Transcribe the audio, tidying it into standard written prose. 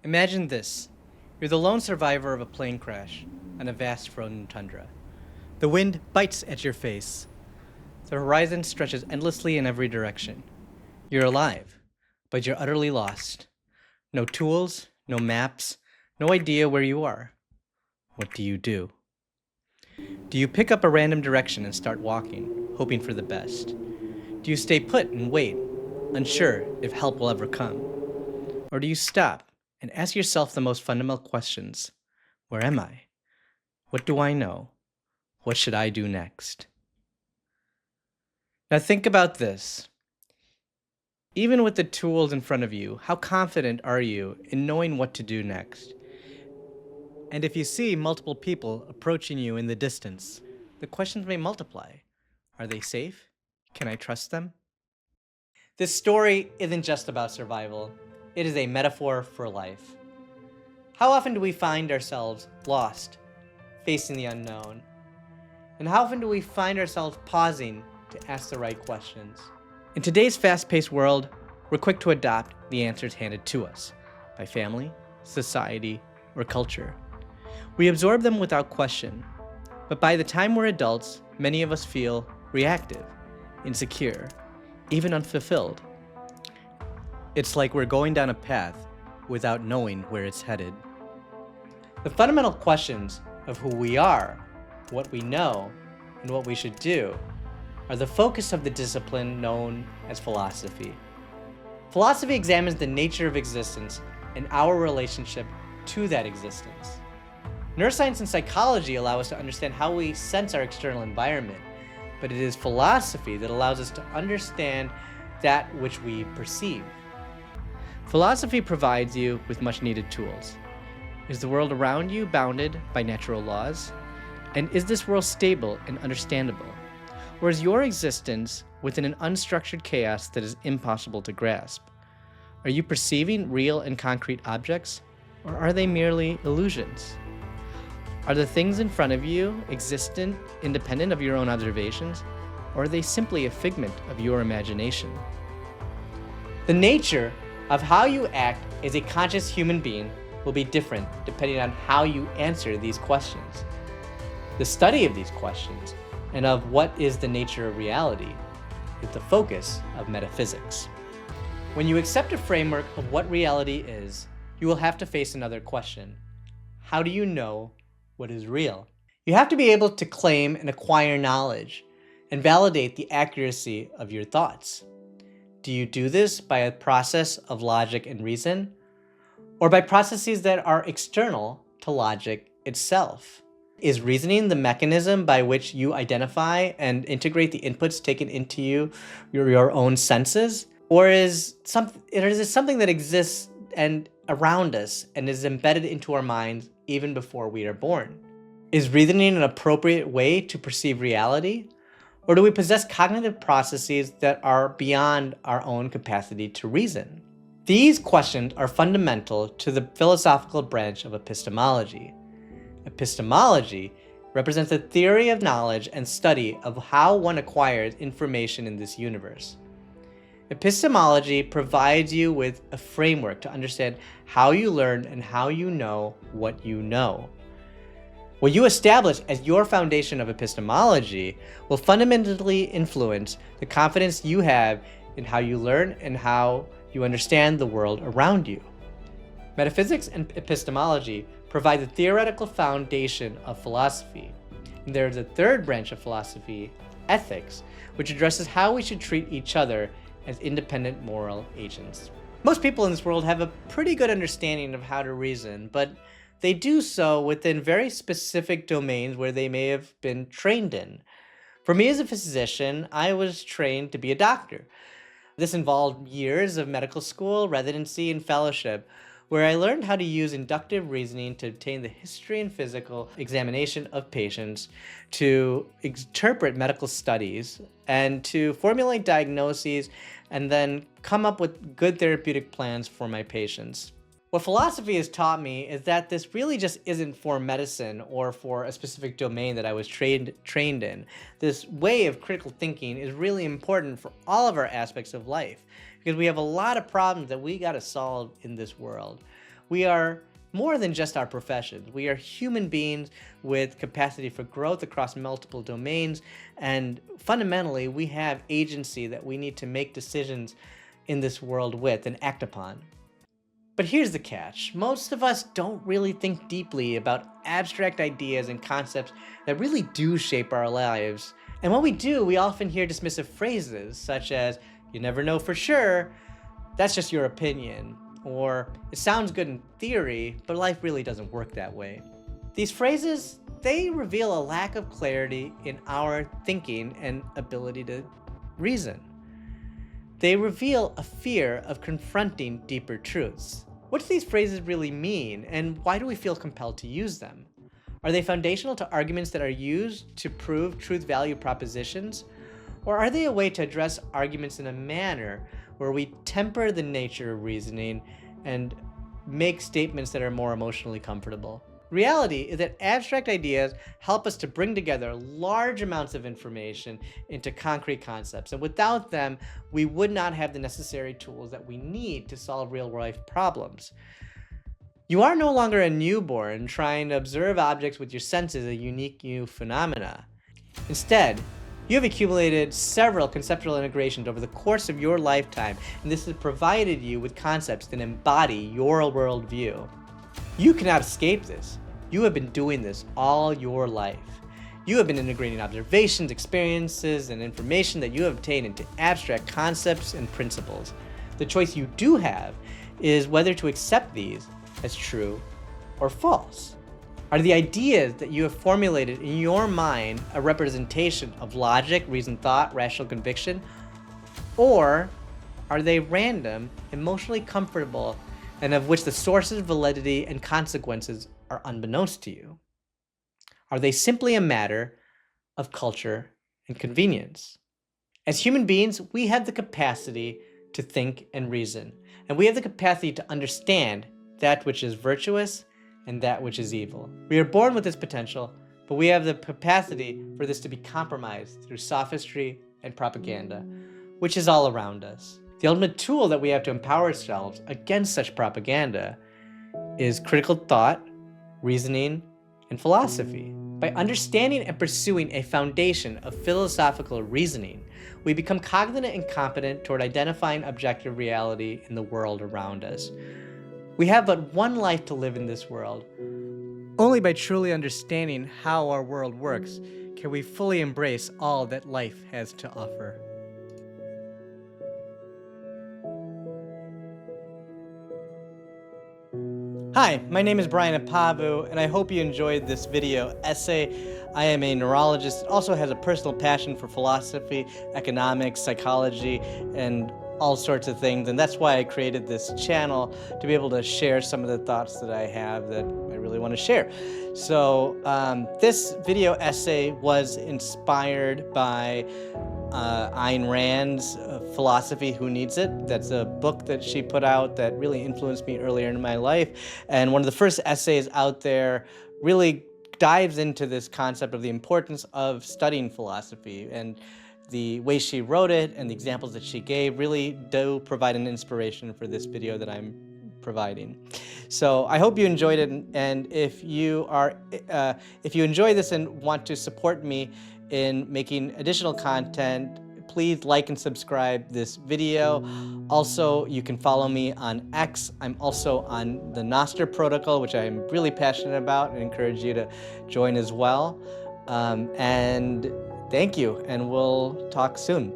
Imagine this. You're the lone survivor of a plane crash on a vast frozen tundra. The wind bites at your face. The horizon stretches endlessly in every direction. You're alive, but you're utterly lost. No tools, no maps, no idea where you are. What do you do? Do you pick up a random direction and start walking, hoping for the best? Do you stay put and wait, unsure if help will ever come? Or do you stop and ask yourself the most fundamental questions? Where am I? What do I know? What should I do next? Now think about this. Even with the tools in front of you, how confident are you in knowing what to do next? And if you see multiple people approaching you in the distance, the questions may multiply. Are they safe? Can I trust them? This story isn't just about survival. It is a metaphor for life. How often do we find ourselves lost, facing the unknown? And how often do we find ourselves pausing to ask the right questions? In today's fast-paced world, we're quick to adopt the answers handed to us by family, society, or culture. We absorb them without question, but by the time we're adults, many of us feel reactive, insecure, even unfulfilled. It's like we're going down a path without knowing where it's headed. The fundamental questions of who we are, what we know, and what we should do are the focus of the discipline known as philosophy. Philosophy examines the nature of existence and our relationship to that existence. Neuroscience and psychology allow us to understand how we sense our external environment, but it is philosophy that allows us to understand that which we perceive. Philosophy provides you with much needed tools. Is the world around you bounded by natural laws? And is this world stable and understandable? Or is your existence within an unstructured chaos that is impossible to grasp? Are you perceiving real and concrete objects, or are they merely illusions? Are the things in front of you existent, independent of your own observations, or are they simply a figment of your imagination? The nature of how you act as a conscious human being will be different depending on how you answer these questions. The study of these questions and of what is the nature of reality is the focus of metaphysics. When you accept a framework of what reality is, you will have to face another question. How do you know what is real? You have to be able to claim and acquire knowledge and validate the accuracy of your thoughts. Do you do this by a process of logic and reason, or by processes that are external to logic itself? Is reasoning the mechanism by which you identify and integrate the inputs taken into your own senses? Or is it something that exists and around us and is embedded into our minds even before we are born? Is reasoning an appropriate way to perceive reality? Or do we possess cognitive processes that are beyond our own capacity to reason? These questions are fundamental to the philosophical branch of epistemology. Epistemology represents a theory of knowledge and study of how one acquires information in this universe. Epistemology provides you with a framework to understand how you learn and how you know what you know. What you establish as your foundation of epistemology will fundamentally influence the confidence you have in how you learn and how you understand the world around you. Metaphysics and epistemology provide the theoretical foundation of philosophy. And there is a third branch of philosophy, ethics, which addresses how we should treat each other as independent moral agents. Most people in this world have a pretty good understanding of how to reason, but they do so within very specific domains where they may have been trained in. For me as a physician, I was trained to be a doctor. This involved years of medical school, residency, and fellowship, where I learned how to use inductive reasoning to obtain the history and physical examination of patients, to interpret medical studies, and to formulate diagnoses, and then come up with good therapeutic plans for my patients. What philosophy has taught me is that this really just isn't for medicine or for a specific domain that I was trained in. This way of critical thinking is really important for all of our aspects of life, because we have a lot of problems that we got to solve in this world. We are more than just our professions. We are human beings with capacity for growth across multiple domains, and fundamentally, we have agency that we need to make decisions in this world with and act upon. But here's the catch. Most of us don't really think deeply about abstract ideas and concepts that really do shape our lives. And when we do, we often hear dismissive phrases such as, "You never know for sure," "That's just your opinion," or "It sounds good in theory, but life really doesn't work that way." These phrases, they reveal a lack of clarity in our thinking and ability to reason. They reveal a fear of confronting deeper truths. What do these phrases really mean, and why do we feel compelled to use them? Are they foundational to arguments that are used to prove truth value propositions? Or are they a way to address arguments in a manner where we temper the nature of reasoning and make statements that are more emotionally comfortable? Reality is that abstract ideas help us to bring together large amounts of information into concrete concepts, and without them, we would not have the necessary tools that we need to solve real-life problems. You are no longer a newborn trying to observe objects with your senses, a unique new phenomena. Instead, you have accumulated several conceptual integrations over the course of your lifetime, and this has provided you with concepts that embody your worldview. You cannot escape this. You have been doing this all your life. You have been integrating observations, experiences, and information that you have obtained into abstract concepts and principles. The choice you do have is whether to accept these as true or false. Are the ideas that you have formulated in your mind a representation of logic, reasoned thought, rational conviction? Or are they random, emotionally comfortable, and of which the sources, validity, and consequences are unbeknownst to you? Are they simply a matter of culture and convenience? As human beings, we have the capacity to think and reason, and we have the capacity to understand that which is virtuous and that which is evil. We are born with this potential, but we have the capacity for this to be compromised through sophistry and propaganda, which is all around us. The ultimate tool that we have to empower ourselves against such propaganda is critical thought, reasoning, and philosophy. By understanding and pursuing a foundation of philosophical reasoning, we become cognizant and competent toward identifying objective reality in the world around us. We have but one life to live in this world. Only by truly understanding how our world works can we fully embrace all that life has to offer. Hi, my name is Brian Appavu, and I hope you enjoyed this video essay. I am a neurologist that also has a personal passion for philosophy, economics, psychology, and all sorts of things, and that's why I created this channel, to be able to share some of the thoughts that I have that I really want to share. So this video essay was inspired by Ayn Rand's philosophy, Who Needs It? That's a book that she put out that really influenced me earlier in my life. And one of the first essays out there really dives into this concept of the importance of studying philosophy. And the way she wrote it and the examples that she gave really do provide an inspiration for this video that I'm providing. So I hope you enjoyed it, and if you enjoy this and want to support me in making additional content, please like and subscribe this video. Also, you can follow me on X. I'm also on the Nostr protocol, which I'm really passionate about, and encourage you to join as well. And thank you, and we'll talk soon.